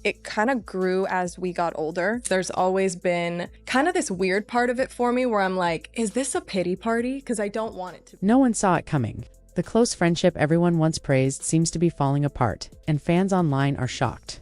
it kind of grew as we got older. There's always been kind of this weird part of it for me where I'm like, is this a pity party? Because I don't want it to. No one saw it coming. The close friendship everyone once praised seems to be falling apart, and fans online are shocked.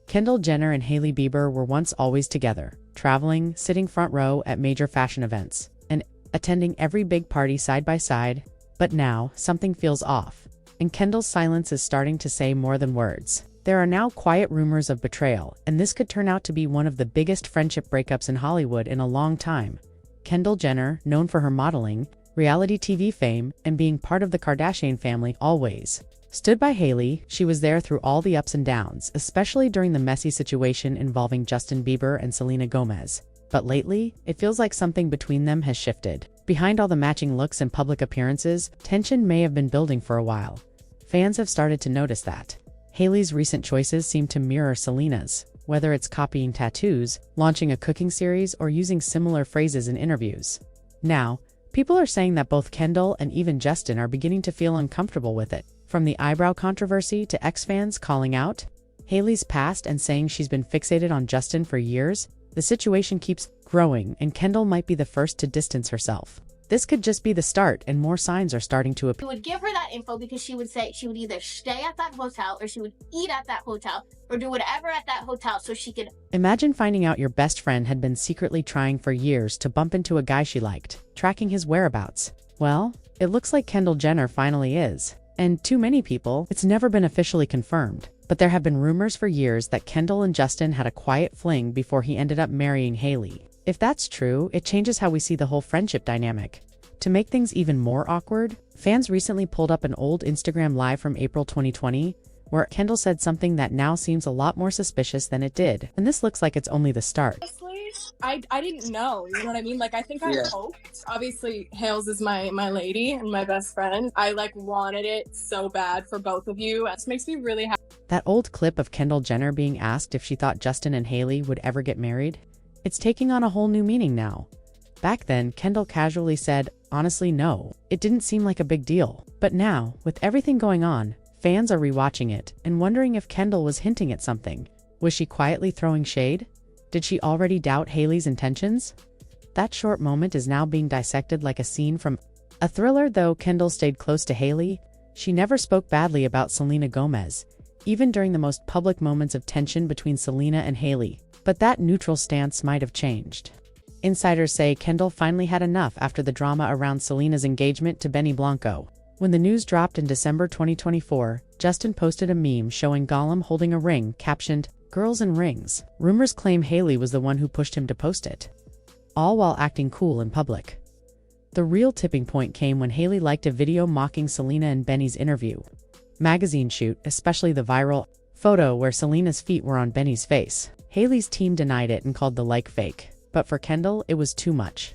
Kendall Jenner and Hailey Bieber were once always together, traveling, sitting front row at major fashion events, and attending every big party side by side. But now, something feels off, and Kendall's silence is starting to say more than words. There are now quiet rumors of betrayal, and this could turn out to be one of the biggest friendship breakups in Hollywood in a long time. Kendall Jenner, known for her modeling, reality TV fame, and being part of the Kardashian family, always stood by Hailey. She was there through all the ups and downs, especially during the messy situation involving Justin Bieber and Selena Gomez. But lately, it feels like something between them has shifted. Behind all the matching looks and public appearances, tension may have been building for a while. Fans have started to notice that. Hailey's recent choices seem to mirror Selena's, whether it's copying tattoos, launching a cooking series, or using similar phrases in interviews. Now, people are saying that both Kendall and even Justin are beginning to feel uncomfortable with it. From the eyebrow controversy to ex-fans calling out Hailey's past and saying she's been fixated on Justin for years, the situation keeps growing, and Kendall might be the first to distance herself. This could just be the start, and more signs are starting to appear. We would give her that info because she would say she would either stay at that hotel or she would eat at that hotel or do whatever at that hotel so she could. Imagine finding out your best friend had been secretly trying for years to bump into a guy she liked, tracking his whereabouts. Well, it looks like Kendall Jenner finally is. And to many people, it's never been officially confirmed. But there have been rumors for years that Kendall and Justin had a quiet fling before he ended up marrying Hailey. If that's true, it changes how we see the whole friendship dynamic. To make things even more awkward, fans recently pulled up an old Instagram live from April 2020, where Kendall said something that now seems a lot more suspicious than it did. And this looks like it's only the start. I didn't know, you know what I mean? Like, I think I hoped. Obviously, Hales is my lady and my best friend. I wanted it so bad for both of you. It makes me really happy. That old clip of Kendall Jenner being asked if she thought Justin and Hailey would ever get married? It's taking on a whole new meaning now. Back then, Kendall casually said, honestly, no. It didn't seem like a big deal. But now, with everything going on, fans are rewatching it and wondering if Kendall was hinting at something. Was she quietly throwing shade? Did she already doubt Hailey's intentions? That short moment is now being dissected like a scene from a thriller. Though Kendall stayed close to Hailey, she never spoke badly about Selena Gomez, even during the most public moments of tension between Selena and Hailey. But that neutral stance might have changed. Insiders say Kendall finally had enough after the drama around Selena's engagement to Benny Blanco. When the news dropped in December 2024, Justin posted a meme showing Gollum holding a ring captioned, "Girls and Rings." Rumors claim Hailey was the one who pushed him to post it, all while acting cool in public. The real tipping point came when Hailey liked a video mocking Selena and Benny's interview magazine shoot, especially the viral photo where Selena's feet were on Benny's face. Hailey's team denied it and called the like fake, but for Kendall, it was too much.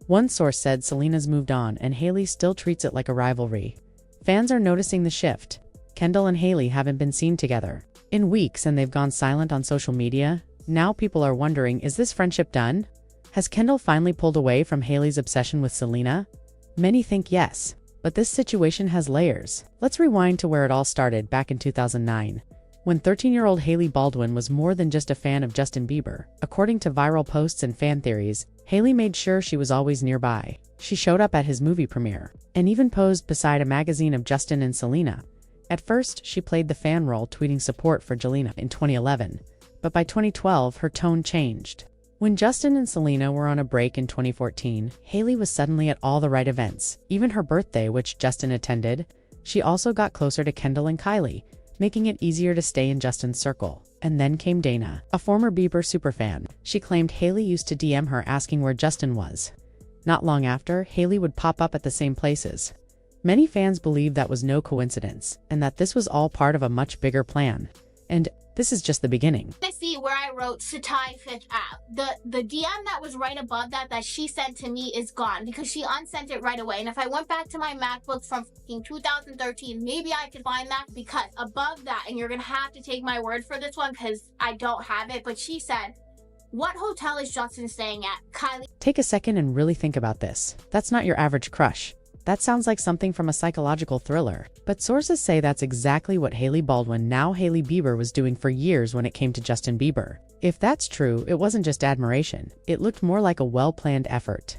One source said Selena's moved on and Hailey still treats it like a rivalry. Fans are noticing the shift. Kendall and Hailey haven't been seen together in weeks and they've gone silent on social media. Now people are wondering, is this friendship done? Has Kendall finally pulled away from Hailey's obsession with Selena? Many think yes, but this situation has layers. Let's rewind to where it all started back in 2009. When 13-year-old Hailey Baldwin was more than just a fan of Justin Bieber. According to viral posts and fan theories, Hailey made sure she was always nearby. She showed up at his movie premiere, and even posed beside a magazine of Justin and Selena. At first, she played the fan role, tweeting support for Jelena in 2011. But by 2012, her tone changed. When Justin and Selena were on a break in 2014, Hailey was suddenly at all the right events, even her birthday, which Justin attended. She also got closer to Kendall and Kylie, making it easier to stay in Justin's circle. And then came Dana, a former Bieber superfan. She claimed Hailey used to DM her asking where Justin was. Not long after, Hailey would pop up at the same places. Many fans believe that was no coincidence, and that this was all part of a much bigger plan. And this is just the beginning. I see where I wrote Satai Fifth app. The DM that was right above that she sent to me is gone because she unsent it right away. And if I went back to my MacBook from 2013, maybe I could find that, because above that, and you're gonna have to take my word for this one because I don't have it, but she said, "What hotel is Justin staying at? Kylie." Take a second and really think about this. That's not your average crush. That sounds like something from a psychological thriller. But sources say that's exactly what Hailey Baldwin, now Hailey Bieber, was doing for years when it came to Justin Bieber. If that's true, it wasn't just admiration. It looked more like a well-planned effort.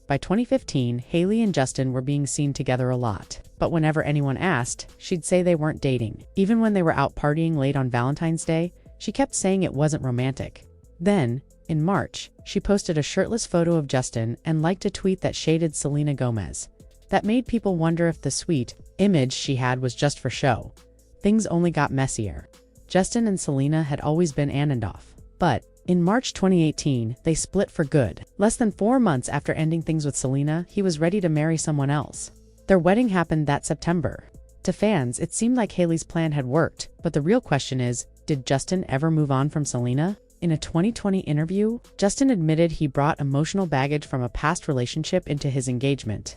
By 2015, Hailey and Justin were being seen together a lot. But whenever anyone asked, she'd say they weren't dating. Even when they were out partying late on Valentine's Day, she kept saying it wasn't romantic. Then, in March, she posted a shirtless photo of Justin and liked a tweet that shaded Selena Gomez. That made people wonder if the sweet image she had was just for show. Things only got messier. Justin and Selena had always been on and off. But, in March 2018, they split for good. Less than 4 months after ending things with Selena, he was ready to marry someone else. Their wedding happened that September. To fans, it seemed like Hailey's plan had worked, but the real question is, did Justin ever move on from Selena? In a 2020 interview, Justin admitted he brought emotional baggage from a past relationship into his engagement.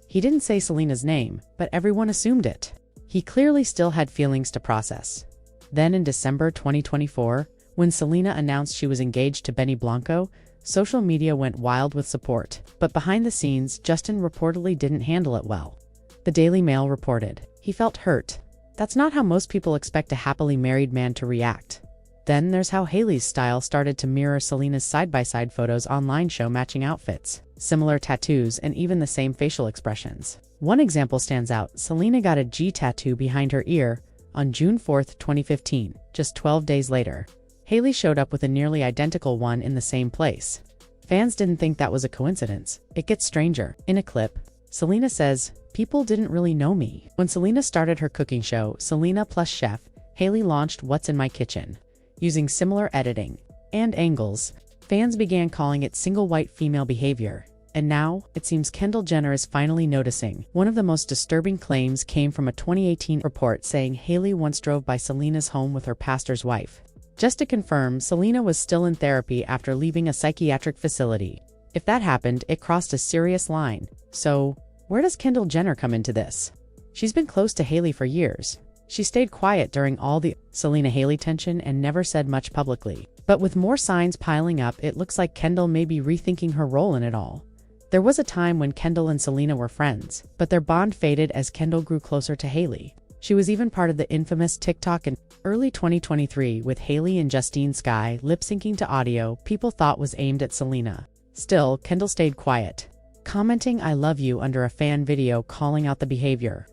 He didn't say Selena's name, but everyone assumed it. He clearly still had feelings to process. Then in December 2024, when Selena announced she was engaged to Benny Blanco, social media went wild with support. But behind the scenes, Justin reportedly didn't handle it well. The Daily Mail reported, he felt hurt. That's not how most people expect a happily married man to react. Then there's how Hailey's style started to mirror Selena's side-by-side photos online, show matching outfits, similar tattoos, and even the same facial expressions. One example stands out. Selena got a G tattoo behind her ear on June 4, 2015. Just 12 days later, Hailey showed up with a nearly identical one in the same place. Fans didn't think that was a coincidence. It gets stranger. In a clip, Selena says, "People didn't really know me." When Selena started her cooking show, Selena Plus Chef, Hailey launched What's in My Kitchen. Using similar editing and angles, fans began calling it single white female behavior. And now, it seems Kendall Jenner is finally noticing. One of the most disturbing claims came from a 2018 report saying Hailey once drove by Selena's home with her pastor's wife. Just to confirm, Selena was still in therapy after leaving a psychiatric facility. If that happened, it crossed a serious line. So, where does Kendall Jenner come into this? She's been close to Hailey for years. She stayed quiet during all the Selena-Hailey tension and never said much publicly. But with more signs piling up, it looks like Kendall may be rethinking her role in it all. There was a time when Kendall and Selena were friends, but their bond faded as Kendall grew closer to Hailey. She was even part of the infamous TikTok in early 2023 with Hailey and Justine Skye lip-syncing to audio people thought was aimed at Selena. Still, Kendall stayed quiet, commenting "I love you" under a fan video calling out the behavior.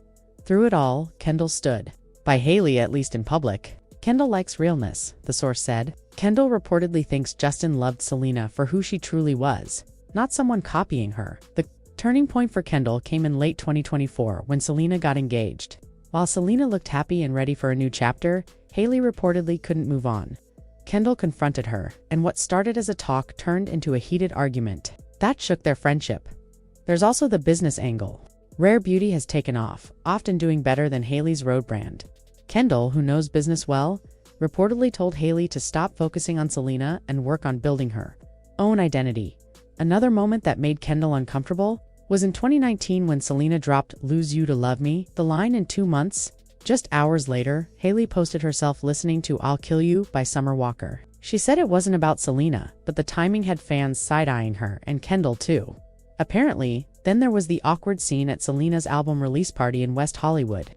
Through it all, Kendall stood by Hailey, at least in public. Kendall likes realness, the source said. Kendall reportedly thinks Justin loved Selena for who she truly was, not someone copying her. The turning point for Kendall came in late 2024 when Selena got engaged. While Selena looked happy and ready for a new chapter, Hailey reportedly couldn't move on. Kendall confronted her, and what started as a talk turned into a heated argument. That shook their friendship. There's also the business angle. Rare Beauty has taken off, often doing better than Hailey's Rhode brand. Kendall, who knows business well, reportedly told Hailey to stop focusing on Selena and work on building her own identity. Another moment that made Kendall uncomfortable was in 2019 when Selena dropped "Lose You to Love Me," the line in 2 months. Just hours later, Hailey posted herself listening to "I'll Kill You" by Summer Walker. She said it wasn't about Selena, but the timing had fans side-eyeing her, and Kendall too. Apparently, then there was the awkward scene at Selena's album release party in West Hollywood.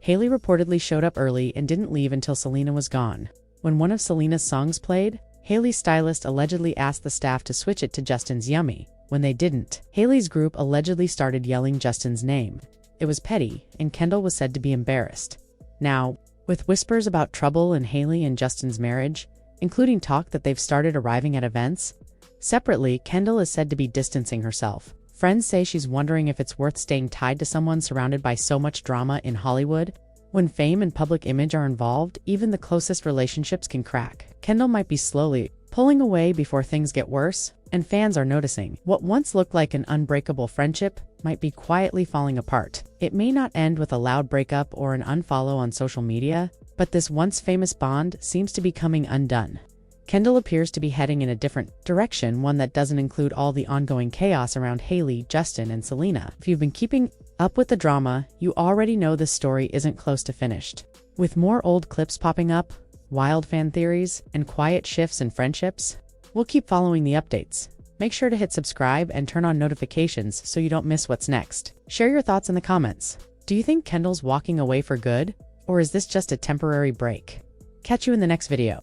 Hailey reportedly showed up early and didn't leave until Selena was gone. When one of Selena's songs played, Hailey's stylist allegedly asked the staff to switch it to Justin's "Yummy." When they didn't, Hailey's group allegedly started yelling Justin's name. It was petty, and Kendall was said to be embarrassed. Now, with whispers about trouble in Hailey and Justin's marriage, including talk that they've started arriving at events, separately, Kendall is said to be distancing herself. Friends say she's wondering if it's worth staying tied to someone surrounded by so much drama in Hollywood. When fame and public image are involved, even the closest relationships can crack. Kendall might be slowly pulling away before things get worse, and fans are noticing. What once looked like an unbreakable friendship might be quietly falling apart. It may not end with a loud breakup or an unfollow on social media, but this once famous bond seems to be coming undone. Kendall appears to be heading in a different direction, one that doesn't include all the ongoing chaos around Hailey, Justin, and Selena. If you've been keeping up with the drama, you already know this story isn't close to finished. With more old clips popping up, wild fan theories, and quiet shifts in friendships, we'll keep following the updates. Make sure to hit subscribe and turn on notifications so you don't miss what's next. Share your thoughts in the comments. Do you think Kendall's walking away for good? Or is this just a temporary break? Catch you in the next video.